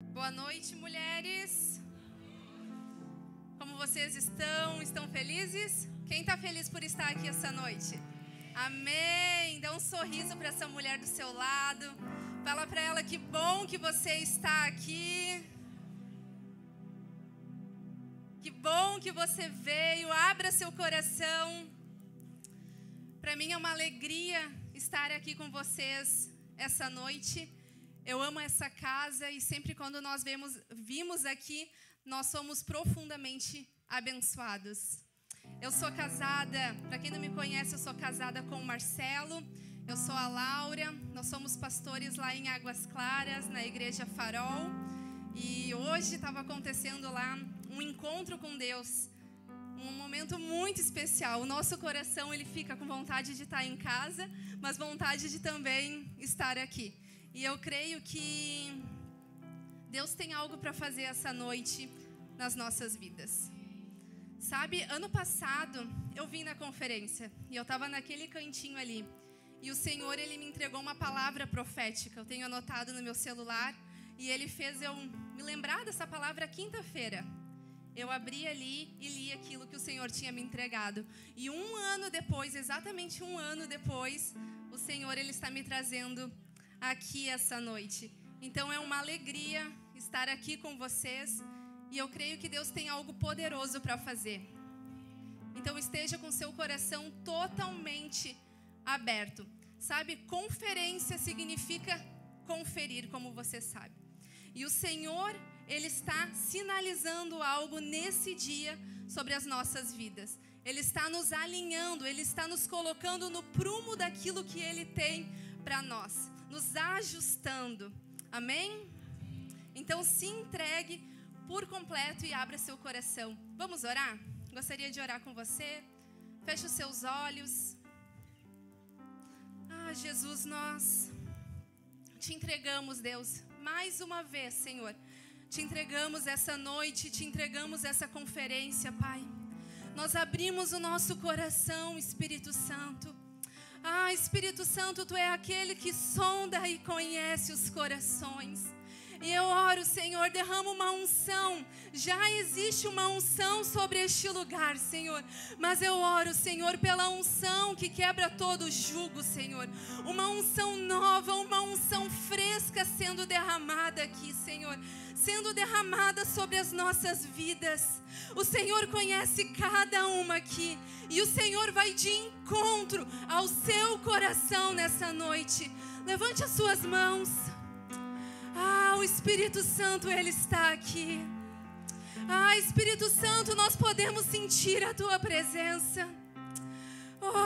Boa noite, mulheres. Como vocês estão? Estão felizes? Quem está feliz por estar aqui essa noite? Amém! Dá um sorriso para essa mulher do seu lado. Fala para ela que bom que você está aqui. Que bom que você veio. Abra seu coração. Para mim é uma alegria estar aqui com vocês essa noite. Eu amo essa casa e sempre quando nós vimos aqui, nós somos profundamente abençoados. Eu sou casada, para quem não me conhece, eu sou casada com o Marcelo, eu sou a Laura, nós somos pastores lá em Águas Claras, na Igreja Farol. E hoje estava acontecendo lá um encontro com Deus, um momento muito especial. O nosso coração ele fica com vontade de estar em casa, mas vontade de também estar aqui. E eu creio que Deus tem algo para fazer essa noite nas nossas vidas. Sabe, ano passado eu vim na conferência e eu estava naquele cantinho ali. E o Senhor, Ele me entregou uma palavra profética. Eu tenho anotado no meu celular e Ele fez eu me lembrar dessa palavra quinta-feira. Eu abri ali e li aquilo que o Senhor tinha me entregado. E um ano depois, exatamente um ano depois, o Senhor, Ele está me trazendo aqui essa noite. Então é uma alegria estar aqui com vocês e eu creio que Deus tem algo poderoso para fazer. Então esteja com seu coração totalmente aberto. Sabe, conferência significa conferir, como você sabe. E o Senhor, Ele está sinalizando algo nesse dia sobre as nossas vidas. Ele está nos alinhando, Ele está nos colocando no prumo daquilo que Ele tem para nós, nos ajustando. Amém? Então se entregue por completo e abra seu coração. Vamos orar? Gostaria de orar com você. Feche os seus olhos. Jesus, nós te entregamos, Deus, mais uma vez, Senhor. Te entregamos essa noite, te entregamos essa conferência, Pai. Nós abrimos o nosso coração, Espírito Santo. Espírito Santo, Tu é aquele que sonda e conhece os corações. E eu oro, Senhor, derrama uma unção. Já existe uma unção sobre este lugar, Senhor. Mas eu oro, Senhor, pela unção que quebra todo jugo, Senhor. Uma unção nova, uma unção fresca sendo derramada aqui, Senhor. Sendo derramada sobre as nossas vidas. O Senhor conhece cada uma aqui. E o Senhor vai de encontro ao seu coração nessa noite. Levante as suas mãos. O Espírito Santo, Ele está aqui. Espírito Santo, nós podemos sentir a Tua presença.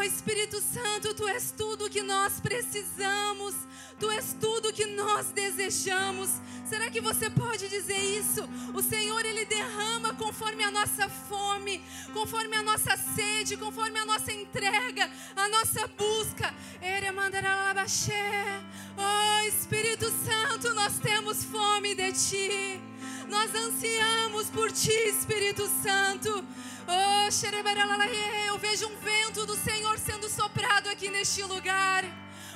Espírito Santo, Tu és tudo que nós precisamos. Tu és tudo que nós desejamos. Será que você pode dizer isso? O Senhor, Ele derrama conforme a nossa fome, conforme a nossa sede, conforme a nossa entrega, a nossa busca. Espírito Santo, nós temos fome de Ti. Nós ansiamos por Ti, Espírito Santo. Eu vejo um vento do Senhor sendo soprado aqui neste lugar.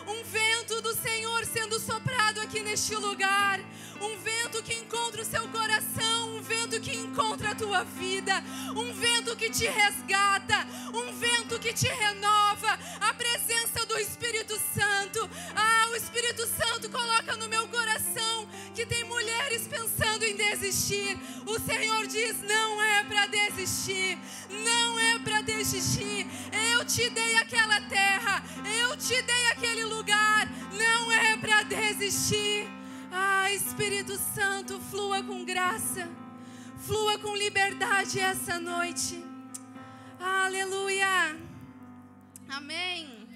Um vento do Senhor sendo soprado aqui neste lugar. Um vento que encontra o seu coração. Um vento que encontra a tua vida. Um vento que te resgata. Um vento que te renova. A presença do Espírito Santo. O Espírito Santo coloca no meu coração que tem mulheres pensando em desistir. O Senhor diz, não é para desistir. Não é para desistir. Eu te dei aquela terra. Eu te dei aquele lugar. Não é para desistir. Espírito Santo, flua com graça. Flua com liberdade essa noite. Aleluia. Amém.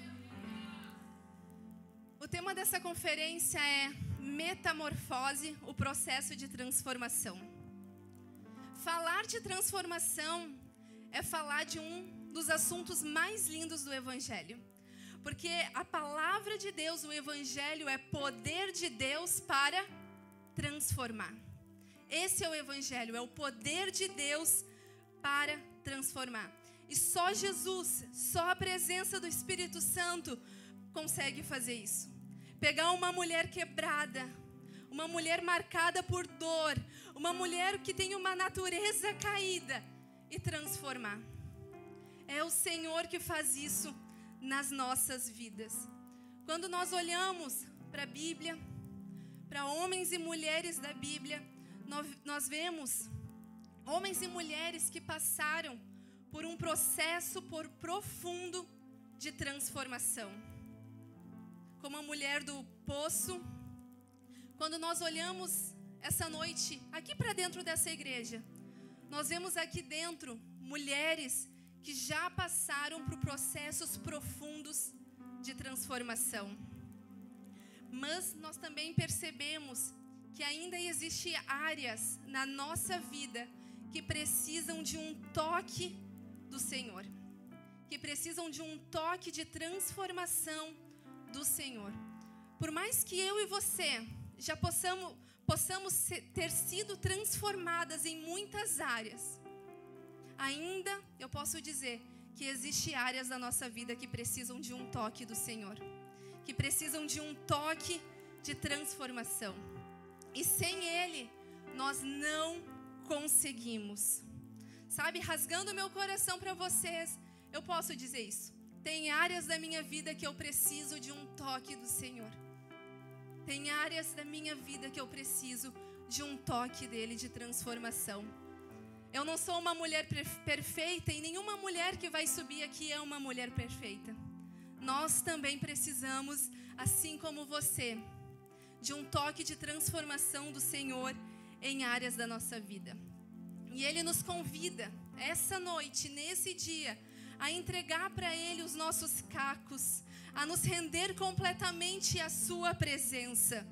O tema dessa conferência é metamorfose, o processo de transformação. Falar de transformação é falar de um dos assuntos mais lindos do Evangelho. Porque a palavra de Deus, o Evangelho, é poder de Deus para transformar. Esse é o Evangelho, é o poder de Deus para transformar. E só Jesus, só a presença do Espírito Santo consegue fazer isso. Pegar uma mulher quebrada, uma mulher marcada por dor, uma mulher que tem uma natureza caída, e transformar. É o Senhor que faz isso nas nossas vidas. Quando nós olhamos para a Bíblia, para homens e mulheres da Bíblia, nós vemos homens e mulheres que passaram por um processo profundo de transformação. Como a mulher do poço, quando nós olhamos essa noite aqui para dentro dessa igreja, nós vemos aqui dentro mulheres que já passaram por processos profundos de transformação. Mas nós também percebemos que ainda existem áreas na nossa vida que precisam de um toque do Senhor, que precisam de um toque de transformação do Senhor. Por mais que eu e você já possamos ter sido transformadas em muitas áreas, ainda eu posso dizer que existem áreas da nossa vida que precisam de um toque do Senhor, que precisam de um toque de transformação. E sem Ele, nós não conseguimos. Sabe, rasgando meu coração para vocês, eu posso dizer isso. Tem áreas da minha vida que eu preciso de um toque do Senhor. Tem áreas da minha vida que eu preciso de um toque dele, de transformação. Eu não sou uma mulher perfeita, e nenhuma mulher que vai subir aqui é uma mulher perfeita. Nós também precisamos, assim como você, de um toque de transformação do Senhor em áreas da nossa vida. E Ele nos convida, essa noite, nesse dia, a entregar para Ele os nossos cacos, a nos render completamente à sua presença.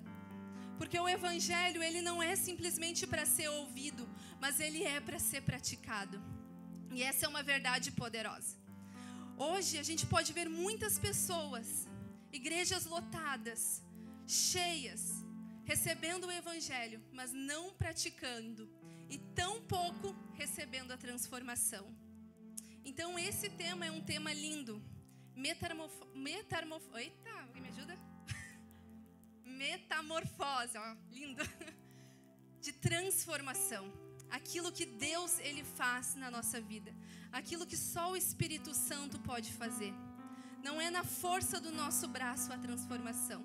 Porque o Evangelho, ele não é simplesmente para ser ouvido, mas ele é para ser praticado. E essa é uma verdade poderosa. Hoje a gente pode ver muitas pessoas, igrejas lotadas, cheias, recebendo o Evangelho, mas não praticando, e tão pouco recebendo a transformação. Então esse tema é um tema lindo. Eita, alguém me ajuda? Metamorfose, ó, lindo. De transformação. Aquilo que Deus, ele faz na nossa vida. Aquilo que só o Espírito Santo pode fazer. Não é na força do nosso braço a transformação.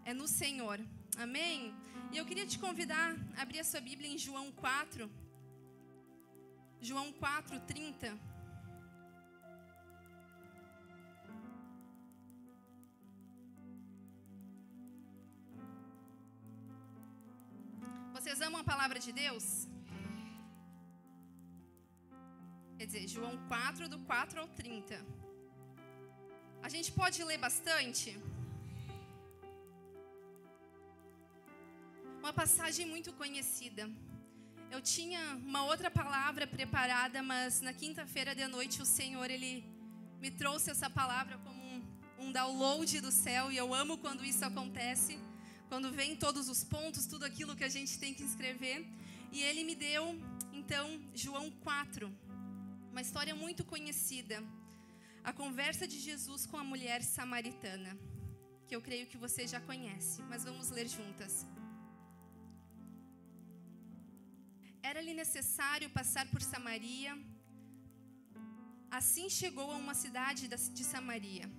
É no Senhor. Amém? E eu queria te convidar a abrir a sua Bíblia em João 4. João 4, 30. Vocês amam a palavra de Deus? Quer dizer, João 4, do 4 ao 30. A gente pode ler bastante? Uma passagem muito conhecida. Eu tinha uma outra palavra preparada, mas na quinta-feira de noite o Senhor, ele me trouxe essa palavra como um download do céu, e eu amo quando isso acontece. Quando vem todos os pontos, tudo aquilo que a gente tem que escrever. E ele me deu, então, João 4. Uma história muito conhecida. A conversa de Jesus com a mulher samaritana. Que eu creio que você já conhece, mas vamos ler juntas. Era-lhe necessário passar por Samaria. Assim chegou a uma cidade de Samaria,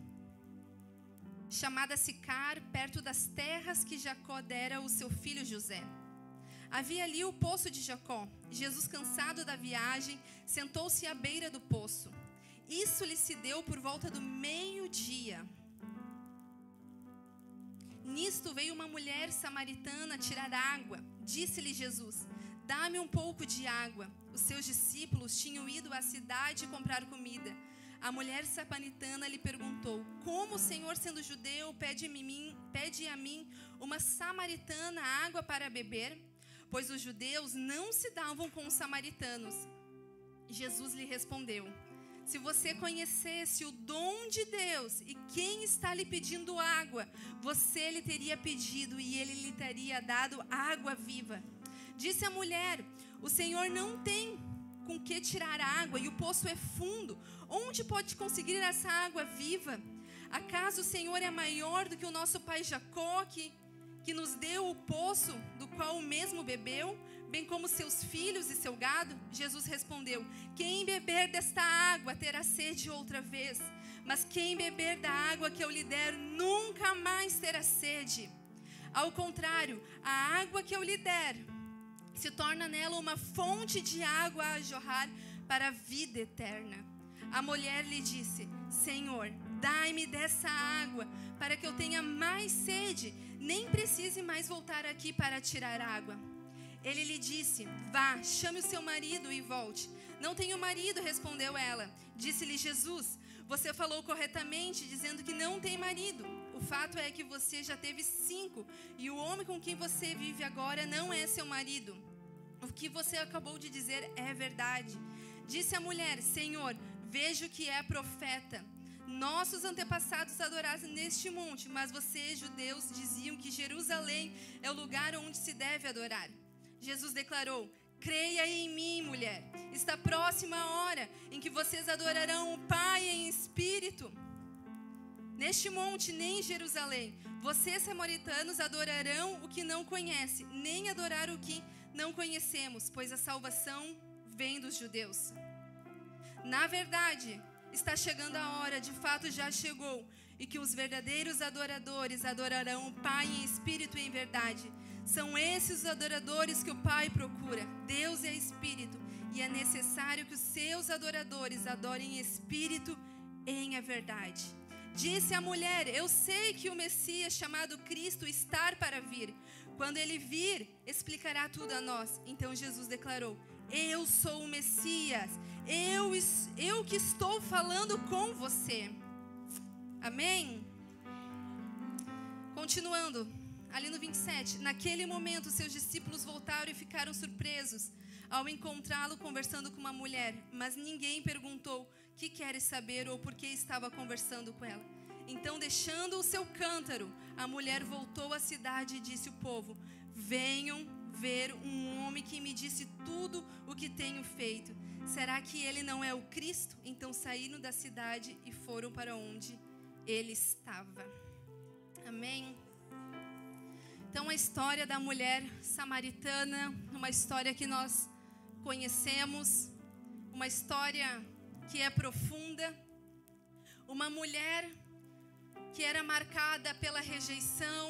chamada Sicar, perto das terras que Jacó dera ao seu filho José. Havia ali o poço de Jacó. Jesus, cansado da viagem, sentou-se à beira do poço. Isso lhe se deu por volta do meio-dia. Nisto veio uma mulher samaritana tirar água. Disse-lhe Jesus: dá-me um pouco de água. Os seus discípulos tinham ido à cidade comprar comida. A mulher samaritana lhe perguntou: como o Senhor, sendo judeu, pede a mim, uma samaritana, água para beber? Pois os judeus não se davam com os samaritanos. Jesus lhe respondeu: se você conhecesse o dom de Deus e quem está lhe pedindo água, você lhe teria pedido e ele lhe teria dado água viva. Disse a mulher: o Senhor não tem com que tirar água e o poço é fundo. Onde pode conseguir essa água viva? Acaso o Senhor é maior do que o nosso pai Jacó, que que nos deu o poço do qual o mesmo bebeu, bem como seus filhos e seu gado? Jesus respondeu: quem beber desta água terá sede outra vez, mas quem beber da água que eu lhe der nunca mais terá sede. Ao contrário, a água que eu lhe der se torna nela uma fonte de água a jorrar para a vida eterna. A mulher lhe disse: Senhor, dai-me dessa água para que eu tenha mais sede, nem precise mais voltar aqui para tirar água. Ele lhe disse: vá, chame o seu marido e volte. Não tenho marido, respondeu ela. Disse-lhe Jesus: você falou corretamente, dizendo que não tem marido. O fato é que você já teve 5, e o homem com quem você vive agora não é seu marido. O que você acabou de dizer é verdade. Disse a mulher: Senhor, vejo que é profeta. Nossos antepassados adoraram neste monte, mas vocês, judeus, diziam que Jerusalém é o lugar onde se deve adorar. Jesus declarou: creia em mim, mulher. Está próxima a hora em que vocês adorarão o Pai em espírito. Neste monte, nem em Jerusalém, vocês, samaritanos, adorarão o que não conhecem, nem adorar o que não conhecemos, pois a salvação vem dos judeus. Na verdade, está chegando a hora, de fato já chegou, e que os verdadeiros adoradores adorarão o Pai em espírito e em verdade. São esses os adoradores que o Pai procura. Deus é espírito, e é necessário que os seus adoradores adorem em espírito e em verdade. Disse a mulher: eu sei que o Messias, chamado Cristo, está para vir. Quando ele vir, explicará tudo a nós. Então Jesus declarou: eu sou o Messias, eu que estou falando com você. Amém? Continuando, ali no 27. Naquele momento, seus discípulos voltaram e ficaram surpresos ao encontrá-lo conversando com uma mulher. Mas ninguém perguntou: que queres saber, ou por que estava conversando com ela? Então, deixando o seu cântaro, a mulher voltou à cidade e disse ao povo: venham ver um homem que me disse tudo o que tenho feito. Será que ele não é o Cristo? Então saíram da cidade e foram para onde ele estava. Amém? Então, a história da mulher samaritana, uma história que nós conhecemos, uma história que é profunda. Uma mulher que era marcada pela rejeição,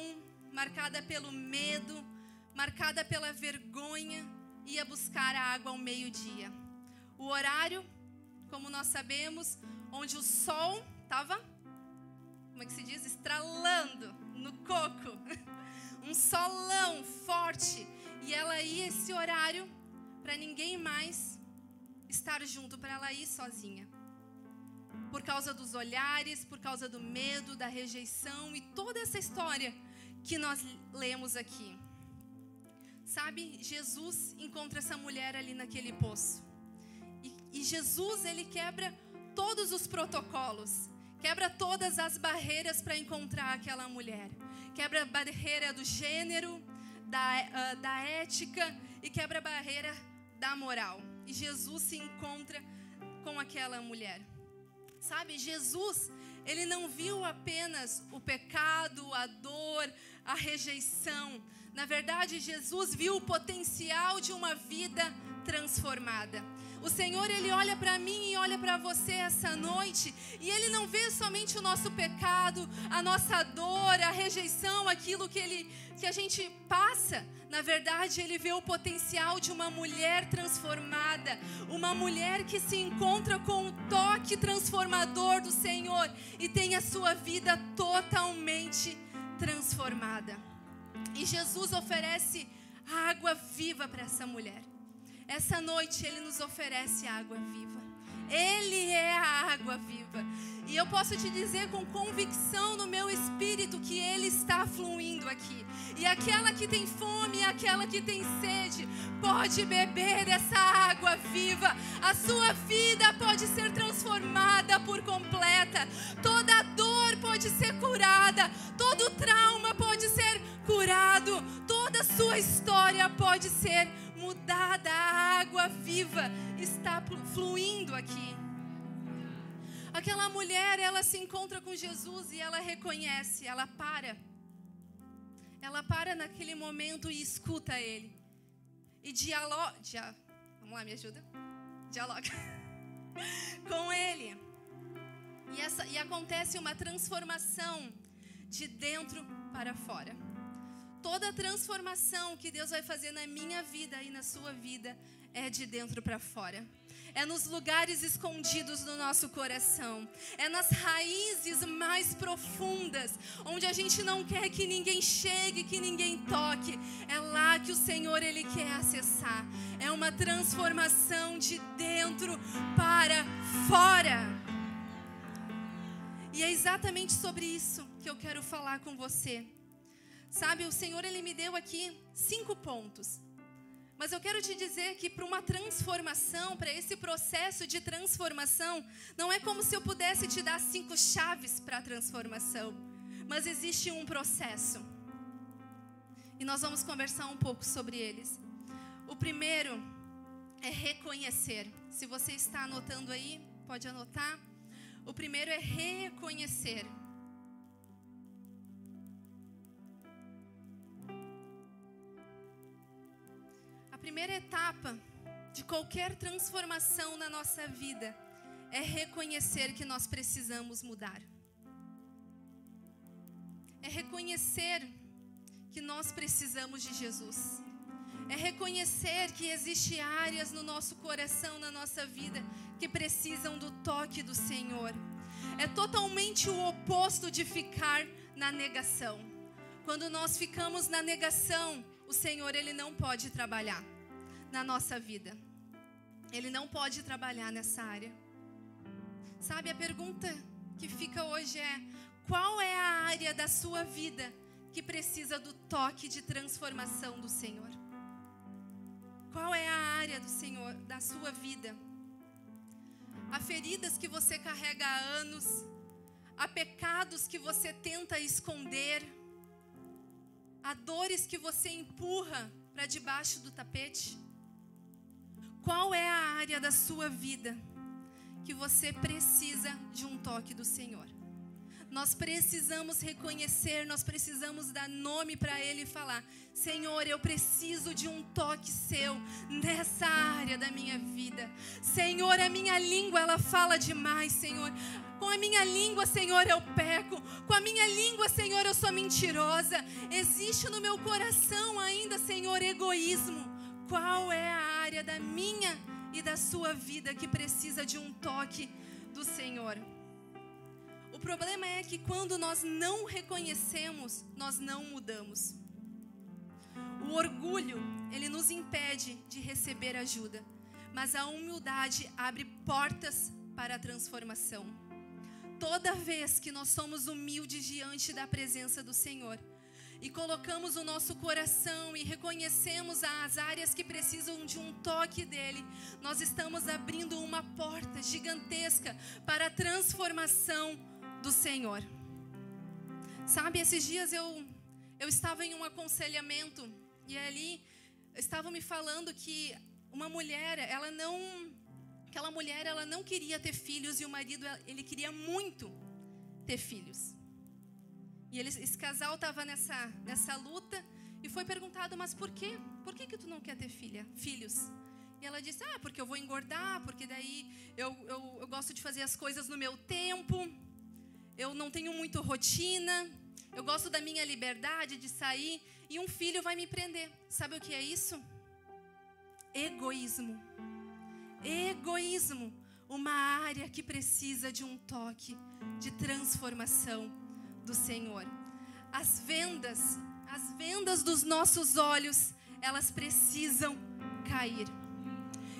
marcada pelo medo, marcada pela vergonha, ia buscar a água ao meio-dia. O horário, como nós sabemos, onde o sol estava, como é que se diz? Estralando no coco. Um solão forte. E ela ia esse horário para ninguém mais estar junto, para ela ir sozinha. Por causa dos olhares, por causa do medo, da rejeição e toda essa história que nós lemos aqui. Sabe, Jesus encontra essa mulher ali naquele poço. E Jesus, ele quebra todos os protocolos. Quebra todas as barreiras para encontrar aquela mulher. Quebra a barreira do gênero, da ética, e quebra a barreira da moral. E Jesus se encontra com aquela mulher. Sabe, Jesus, ele não viu apenas o pecado, a dor, a rejeição. Na verdade, Jesus viu o potencial de uma vida transformada. O Senhor, ele olha para mim e olha para você essa noite, e ele não vê somente o nosso pecado, a nossa dor, a rejeição, aquilo que a gente passa. Na verdade, ele vê o potencial de uma mulher transformada, uma mulher que se encontra com o toque transformador do Senhor e tem a sua vida totalmente transformada. E Jesus oferece água viva para essa mulher. Essa noite ele nos oferece água viva. Ele é a água viva. E eu posso te dizer com convicção no meu espírito que ele está fluindo aqui. E aquela que tem fome, aquela que tem sede, pode beber dessa água viva. A sua vida pode ser transformada por completa. Toda dor pode ser curada. Todo trauma pode ser curado. Toda a sua história pode ser mudada. A água viva está fluindo aqui. Aquela mulher, ela se encontra com Jesus e ela reconhece, ela para. ela para naquele momento e escuta ele. E vamos lá, me ajuda? Dialoga com ele. E acontece uma transformação de dentro para fora. Toda transformação que Deus vai fazer na minha vida e na sua vida é de dentro para fora. É nos lugares escondidos do nosso coração. É nas raízes mais profundas, onde a gente não quer que ninguém chegue, que ninguém toque. É lá que o Senhor, Ele quer acessar. É uma transformação de dentro para fora. E é exatamente sobre isso que eu quero falar com você. Sabe, o Senhor, Ele me deu aqui 5 pontos. Mas eu quero te dizer que para uma transformação, para esse processo de transformação, não é como se eu pudesse te dar 5 chaves para a transformação. Mas existe um processo. E nós vamos conversar um pouco sobre eles. O primeiro é reconhecer. Se você está anotando aí, pode anotar. O primeiro é reconhecer. A primeira etapa de qualquer transformação na nossa vida é reconhecer que nós precisamos mudar. É reconhecer que nós precisamos de Jesus. É reconhecer que existem áreas no nosso coração, na nossa vida, que precisam do toque do Senhor. É totalmente o oposto de ficar na negação. Quando nós ficamos na negação, o Senhor, Ele não pode trabalhar na nossa vida. Ele não pode trabalhar nessa área. Sabe, a pergunta que fica hoje é: qual é a área da sua vida que precisa do toque de transformação do Senhor? Qual é a área do Senhor, da sua vida? Há feridas que você carrega há anos, há pecados que você tenta esconder, há dores que você empurra para debaixo do tapete. Qual é a área da sua vida que você precisa de um toque do Senhor? Nós precisamos reconhecer, nós precisamos dar nome para Ele e falar: Senhor, eu preciso de um toque seu nessa área da minha vida. Senhor, a minha língua, ela fala demais, Senhor. Com a minha língua, Senhor, eu peco. Com a minha língua, Senhor, eu sou mentirosa. Existe no meu coração ainda, Senhor, egoísmo. Qual é a área da minha e da sua vida que precisa de um toque do Senhor? O problema é que quando nós não reconhecemos, nós não mudamos. O orgulho, ele nos impede de receber ajuda, mas a humildade abre portas para a transformação. Toda vez que nós somos humildes diante da presença do Senhor e colocamos o nosso coração e reconhecemos as áreas que precisam de um toque dele, nós estamos abrindo uma porta gigantesca para a transformação do Senhor. Sabe, esses dias eu estava em um aconselhamento e ali estavam me falando que uma mulher, aquela mulher, ela não queria ter filhos e o marido, ele queria muito ter filhos. E esse casal estava nessa luta e foi perguntado: mas por quê? Por que tu não quer ter filhos? E ela disse: porque eu vou engordar, porque daí eu gosto de fazer as coisas no meu tempo, eu não tenho muito rotina, eu gosto da minha liberdade de sair e um filho vai me prender. Sabe o que é isso? Egoísmo. Egoísmo. Uma área que precisa de um toque de transformação do Senhor. As vendas dos nossos olhos, elas precisam cair.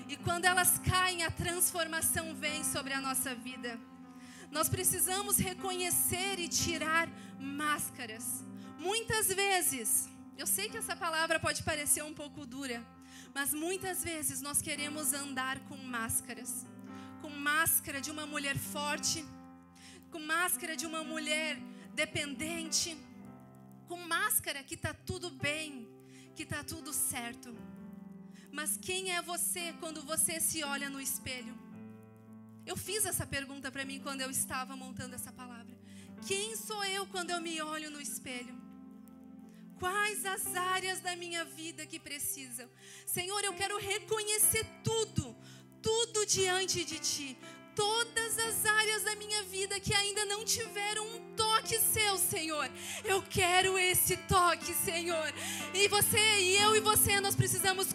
E quando elas caem, a transformação vem sobre a nossa vida. Nós precisamos reconhecer e tirar máscaras. Muitas vezes, eu sei que essa palavra pode parecer um pouco dura, mas muitas vezes nós queremos andar com máscaras. Com máscara de uma mulher forte, com máscara de uma mulher dependente, com máscara que está tudo bem, que está tudo certo. Mas quem é você quando você se olha no espelho? Eu fiz essa pergunta para mim quando eu estava montando essa palavra. Quem sou eu quando eu me olho no espelho? Quais as áreas da minha vida que precisam? Senhor, eu quero reconhecer tudo diante de Ti. Todas as áreas da minha vida que ainda não tiveram um toque Seu, Senhor. Eu quero esse toque, Senhor. E eu e você, nós precisamos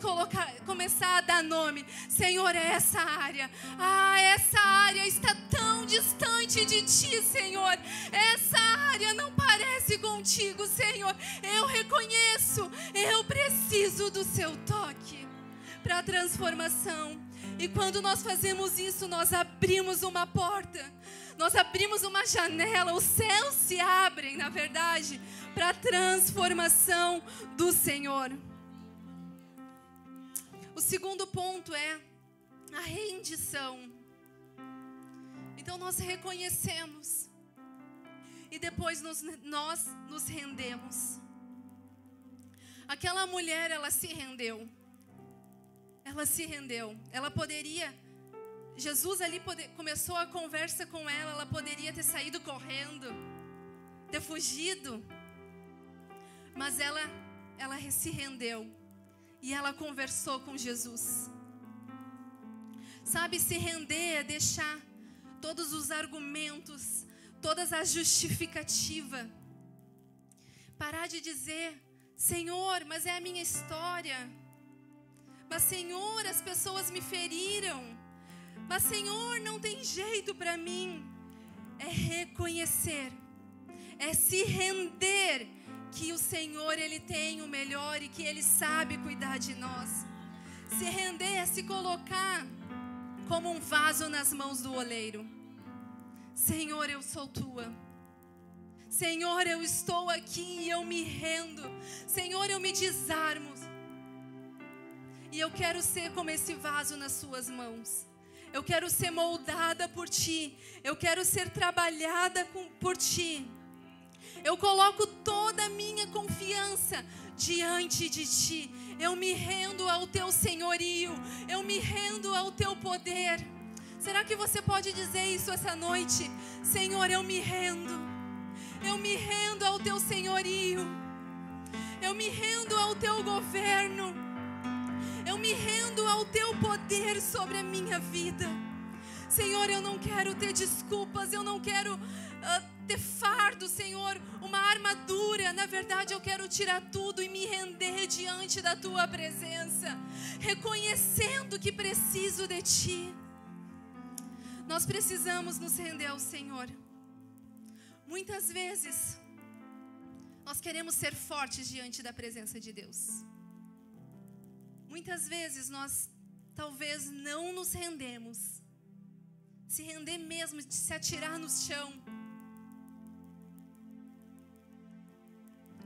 começar a dar nome. Senhor, é essa área. Essa área está tão distante de Ti, Senhor. Essa área não parece contigo, Senhor. Eu reconheço, eu preciso do Seu toque para a transformação. E quando nós fazemos isso, nós abrimos uma porta, nós abrimos uma janela, os céus se abrem, na verdade, para a transformação do Senhor. O segundo ponto é a rendição. Então nós reconhecemos e depois nós nos rendemos. Aquela mulher, ela se rendeu. Ela se rendeu. Ela poderia... Jesus ali começou a conversa com ela. Ela poderia ter saído correndo, ter fugido. Mas ela se rendeu. E ela conversou com Jesus. Sabe, se render é deixar todos os argumentos, todas as justificativas. Parar de dizer: Senhor, mas é a minha história. Mas, Senhor, as pessoas me feriram. Mas, Senhor, não tem jeito para mim. É reconhecer, é se render que o Senhor, Ele tem o melhor e que Ele sabe cuidar de nós. Se render é se colocar como um vaso nas mãos do oleiro. Senhor, eu sou Tua. Senhor, eu estou aqui e eu me rendo. Senhor, eu me desarmo. E eu quero ser como esse vaso nas Suas mãos. Eu quero ser moldada por Ti. Eu quero ser trabalhada por Ti. Eu coloco toda a minha confiança diante de Ti. Eu me rendo ao Teu senhorio. Eu me rendo ao Teu poder. Será que você pode dizer isso essa noite? Senhor, eu me rendo. Eu me rendo ao Teu senhorio. Eu me rendo ao Teu governo. Eu me rendo ao Teu poder sobre a minha vida. Senhor, eu não quero ter desculpas, eu não quero ter fardo, Senhor, uma armadura. Na verdade, eu quero tirar tudo e me render diante da Tua presença, reconhecendo que preciso de Ti. Nós precisamos nos render ao Senhor. Muitas vezes, nós queremos ser fortes diante da presença de Deus. Muitas vezes nós talvez não nos rendemos. Se render mesmo, de se atirar no chão.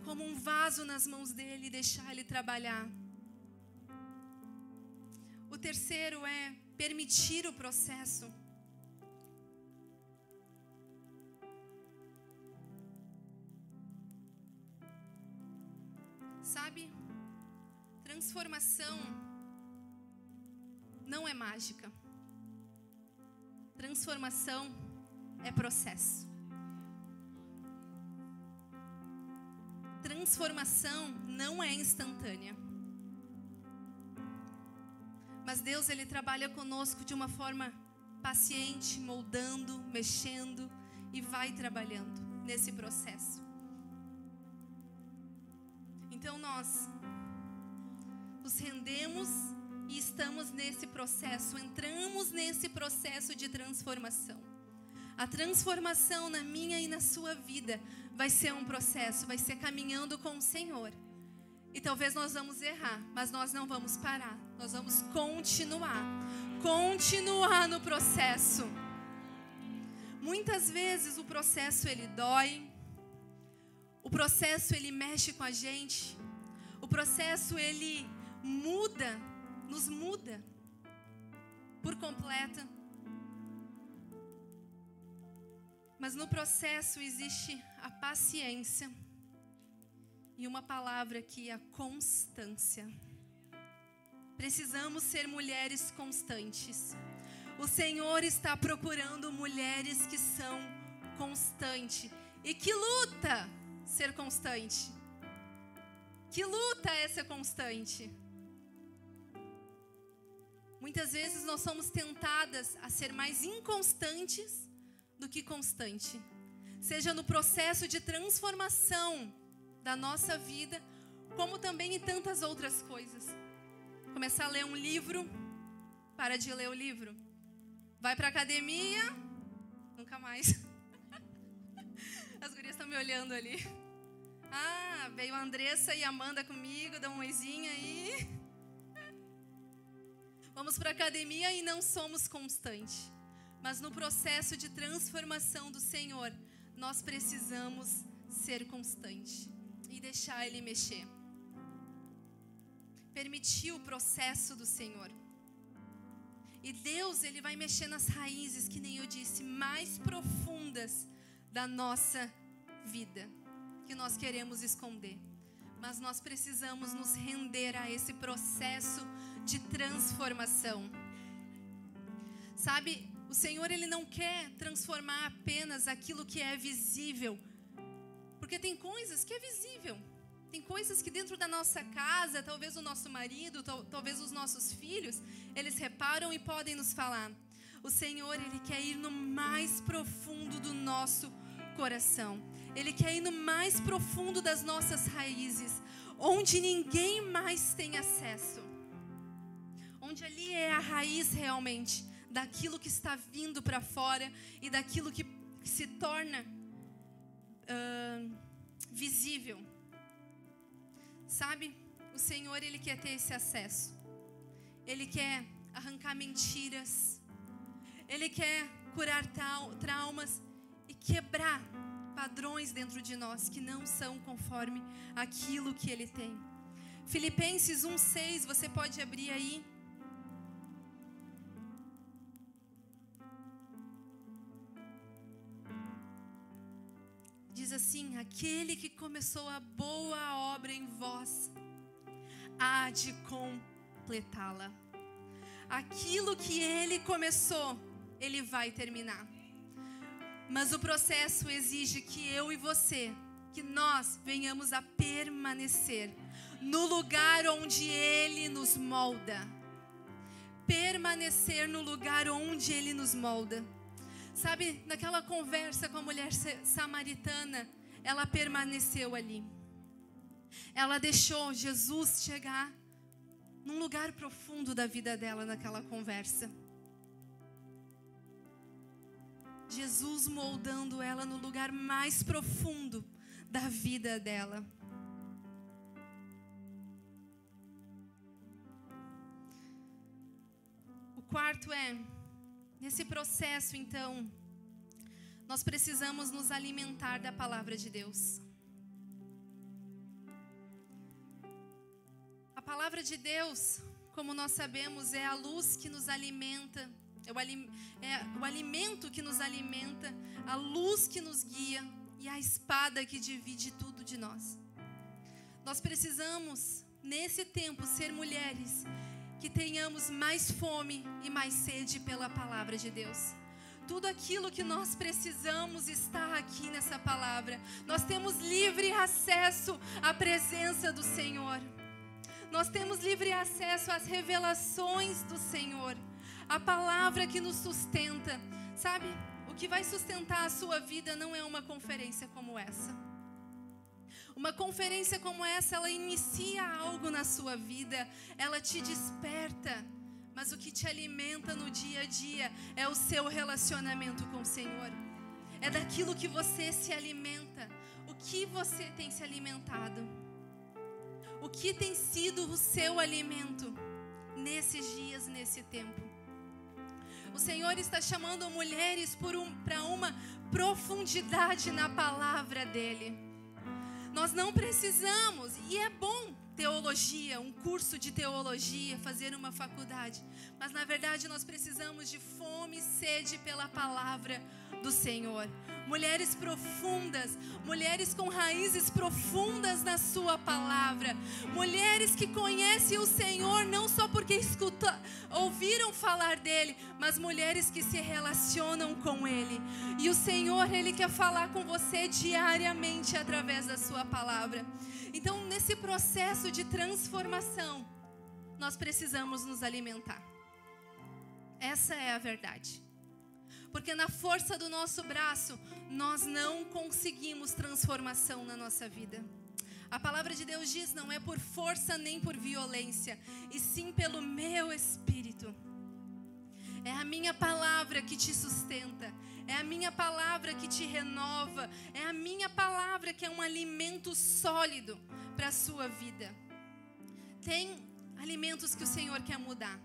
Como um vaso nas mãos dEle e deixar Ele trabalhar. O terceiro é permitir o processo. Sabe? Transformação não é mágica. Transformação é processo. Transformação não é instantânea. Mas Deus, Ele trabalha conosco de uma forma paciente, moldando, mexendo e vai trabalhando nesse processo. Então nós nos rendemos e estamos nesse processo, entramos nesse processo de transformação. A transformação na minha e na sua vida vai ser um processo, vai ser caminhando com o Senhor. E talvez nós vamos errar, mas nós não vamos parar. Nós vamos continuar no processo. Muitas vezes o processo ele dói. O processo ele mexe com a gente. O processo ele muda, nos muda por completo. Mas no processo existe a paciência e uma palavra que é a constância. Precisamos ser mulheres constantes. O Senhor está procurando mulheres que são constantes e que luta ser constante. Que luta é ser constante? Muitas vezes nós somos tentadas a ser mais inconstantes do que constante. Seja no processo de transformação da nossa vida, como também em tantas outras coisas. Começar a ler um livro, para de ler o livro. Vai para a academia, nunca mais. As gurias estão me olhando ali. Ah, veio a Andressa e a Amanda comigo, dá um oizinho aí. Vamos para a academia e não somos constantes. Mas no processo de transformação do Senhor, nós precisamos ser constantes e deixar Ele mexer. Permitir o processo do Senhor. E Deus, Ele vai mexer nas raízes, que nem eu disse, mais profundas da nossa vida, que nós queremos esconder. Mas nós precisamos nos render a esse processo de transformação. Sabe, o Senhor, Ele não quer transformar apenas aquilo que é visível. Porque tem coisas que é visível. Tem coisas que dentro da nossa casa, talvez o nosso marido, talvez os nossos filhos, eles reparam e podem nos falar. O Senhor, Ele quer ir no mais profundo do nosso coração. Ele quer ir no mais profundo das nossas raízes, onde ninguém mais tem acesso. Onde ali é a raiz realmente daquilo que está vindo para fora e daquilo que se torna visível. Sabe, o Senhor, Ele quer ter esse acesso. Ele quer arrancar mentiras. Ele quer curar traumas e quebrar padrões dentro de nós que não são conforme aquilo que Ele tem. Filipenses 1:6, você pode abrir aí. Diz assim: aquele que começou a boa obra em vós, há de completá-la. Aquilo que Ele começou, Ele vai terminar. Mas o processo exige que eu e você, que nós venhamos a permanecer no lugar onde Ele nos molda. Permanecer no lugar onde Ele nos molda. Sabe, naquela conversa com a mulher samaritana, ela permaneceu ali. Ela deixou Jesus chegar num lugar profundo da vida dela naquela conversa. Jesus moldando ela no lugar mais profundo da vida dela. O quarto é, nesse processo então, nós precisamos nos alimentar da palavra de Deus. A palavra de Deus, como nós sabemos, é a luz que nos alimenta. É o alimento que nos alimenta, a luz que nos guia e a espada que divide tudo de nós. Nós precisamos, nesse tempo, ser mulheres que tenhamos mais fome e mais sede pela palavra de Deus. Tudo aquilo que nós precisamos está aqui nessa palavra. Nós temos livre acesso à presença do Senhor. Nós temos livre acesso às revelações do Senhor. A palavra que nos sustenta. Sabe, o que vai sustentar a sua vida não é uma conferência como essa. Uma conferência como essa, ela inicia algo na sua vida, ela te desperta. Mas o que te alimenta no dia a dia é o seu relacionamento com o Senhor. É daquilo que você se alimenta. O que você tem se alimentado? O que tem sido o seu alimento nesses dias, nesse tempo? O Senhor está chamando mulheres para uma profundidade na palavra dEle. Nós não precisamos, e é bom teologia, um curso de teologia, fazer uma faculdade. Mas na verdade nós precisamos de fome e sede pela palavra do Senhor. Mulheres profundas, mulheres com raízes profundas na sua palavra. Mulheres que conhecem o Senhor não só porque ouviram ouviram falar dele, mas mulheres que se relacionam com ele. E o Senhor, ele quer falar com você diariamente através da sua palavra. Então, nesse processo de transformação, nós precisamos nos alimentar. Essa é a verdade. Porque na força do nosso braço, nós não conseguimos transformação na nossa vida. A palavra de Deus diz, não é por força nem por violência, e sim pelo meu Espírito. É a minha palavra que te sustenta, é a minha palavra que te renova, é a minha palavra que é um alimento sólido para a sua vida. Tem alimentos que o Senhor quer mudar.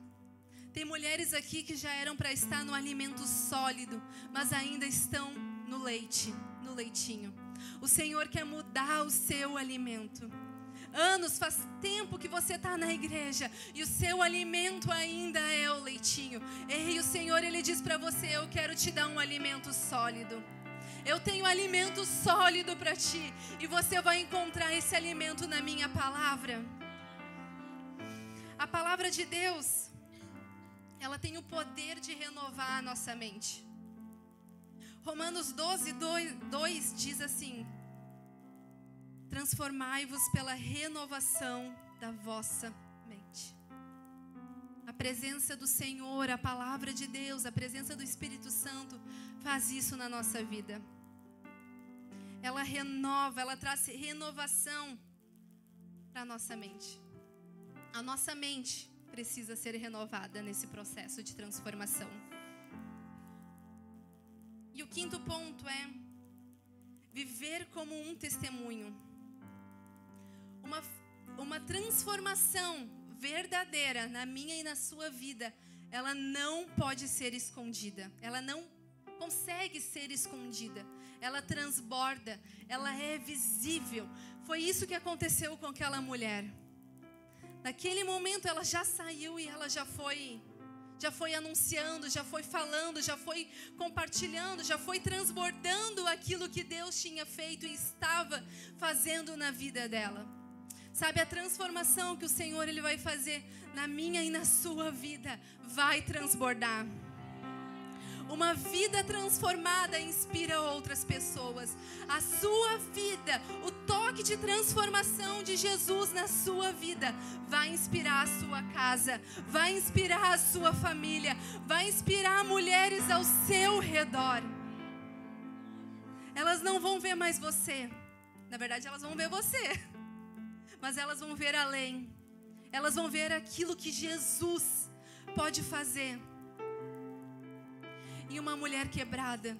Tem mulheres aqui que já eram para estar no alimento sólido, mas ainda estão no leite, no leitinho. O Senhor quer mudar o seu alimento. Faz tempo que você está na igreja e o seu alimento ainda é o leitinho. E o Senhor, ele diz para você, eu quero te dar um alimento sólido. Eu tenho alimento sólido para ti e você vai encontrar esse alimento na minha palavra. A palavra de Deus, ela tem o poder de renovar a nossa mente. Romanos 12:2 diz assim: transformai-vos pela renovação da vossa mente. A presença do Senhor, a palavra de Deus, a presença do Espírito Santo faz isso na nossa vida. Ela renova, ela traz renovação para a nossa mente. A nossa mente precisa ser renovada nesse processo de transformação. E o quinto ponto é viver como um testemunho. Uma transformação verdadeira na minha e na sua vida, ela não pode ser escondida. Ela não consegue ser escondida. Ela transborda, ela é visível. Foi isso que aconteceu com aquela mulher. Naquele momento ela já saiu e ela já foi anunciando, já foi falando, já foi compartilhando, já foi transbordando aquilo que Deus tinha feito e estava fazendo na vida dela. Sabe, a transformação que o Senhor ele vai fazer na minha e na sua vida vai transbordar. Uma vida transformada inspira outras pessoas. A sua vida, o toque de transformação de Jesus na sua vida vai inspirar a sua casa, vai inspirar a sua família, vai inspirar mulheres ao seu redor. Elas não vão ver mais você. Na verdade, elas vão ver você. Mas elas vão ver além. Elas vão ver aquilo que Jesus pode fazer. Em uma mulher quebrada,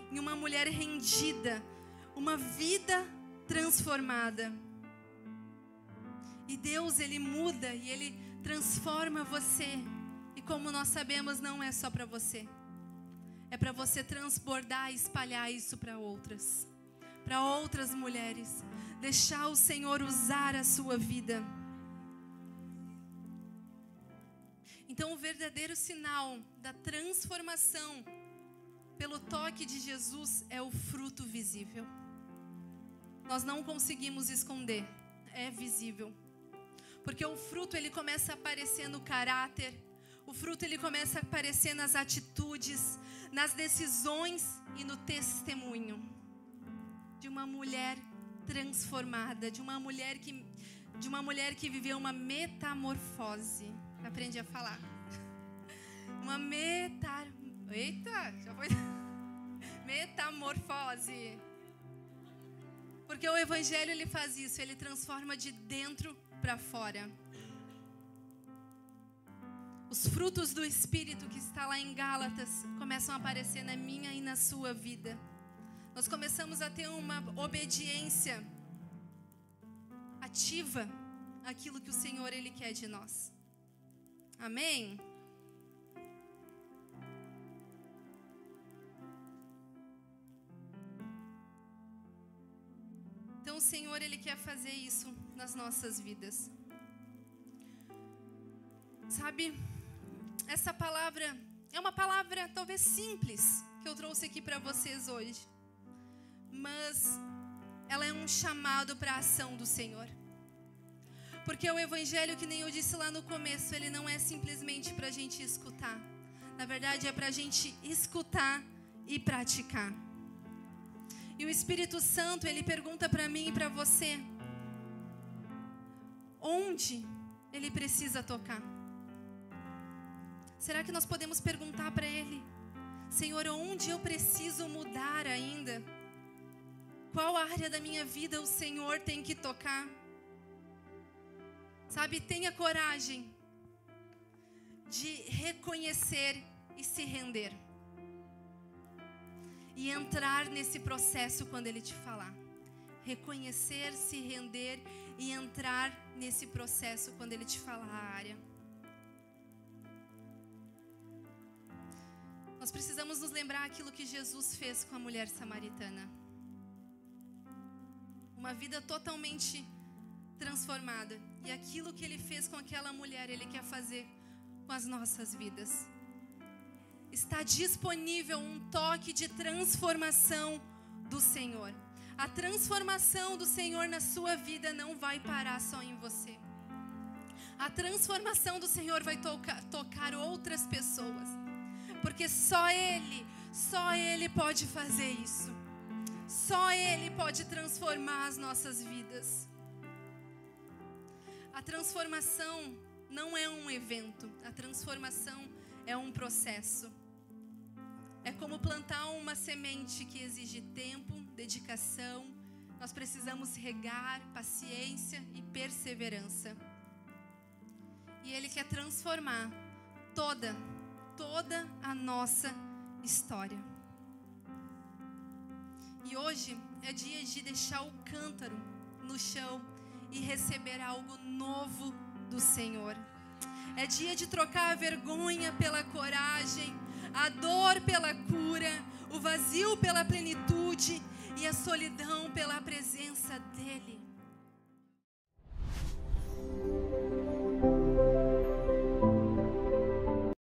em uma mulher rendida, uma vida transformada. E Deus, ele muda e ele transforma você. E como nós sabemos, não é só para você. É para você transbordar e espalhar isso para outras mulheres. Deixar o Senhor usar a sua vida. Então, o verdadeiro sinal da transformação pelo toque de Jesus é o fruto visível. Nós não conseguimos esconder, é visível. Porque o fruto ele começa a aparecer no caráter, o fruto ele começa a aparecer nas atitudes, nas decisões e no testemunho de uma mulher transformada, de uma mulher que viveu uma metamorfose. Aprendi a falar. Metamorfose. Porque o Evangelho ele faz isso, ele transforma de dentro para fora. Os frutos do Espírito que está lá em Gálatas começam a aparecer na minha e na sua vida. Nós começamos a ter uma obediência ativa àquilo que o Senhor ele quer de nós. Amém? Então o Senhor ele quer fazer isso nas nossas vidas. Sabe, essa palavra é uma palavra talvez simples que eu trouxe aqui para vocês hoje. Mas ela é um chamado para a ação do Senhor. Porque o evangelho, que nem eu disse lá no começo, ele não é simplesmente para a gente escutar. Na verdade, é para a gente escutar e praticar. E o Espírito Santo, ele pergunta para mim e para você: onde ele precisa tocar? Será que nós podemos perguntar para ele: Senhor, onde eu preciso mudar ainda? Qual área da minha vida o Senhor tem que tocar? Sabe, tenha coragem de reconhecer e se render. E entrar nesse processo quando Ele te falar. Reconhecer, se render e entrar nesse processo quando Ele te falar a área. Nós precisamos nos lembrar aquilo que Jesus fez com a mulher samaritana. Uma vida totalmente transformada. E aquilo que Ele fez com aquela mulher, Ele quer fazer com as nossas vidas. Está disponível um toque de transformação do Senhor. A transformação do Senhor na sua vida não vai parar só em você. A transformação do Senhor vai tocar outras pessoas. Porque só Ele pode fazer isso. Só Ele pode transformar as nossas vidas. A transformação não é um evento. A transformação é um processo. É como plantar uma semente que exige tempo, dedicação. Nós precisamos regar, paciência e perseverança. E Ele quer transformar toda a nossa história. E hoje é dia de deixar o cântaro no chão e receber algo novo do Senhor. É dia de trocar a vergonha pela coragem, a dor pela cura, o vazio pela plenitude e a solidão pela presença dEle.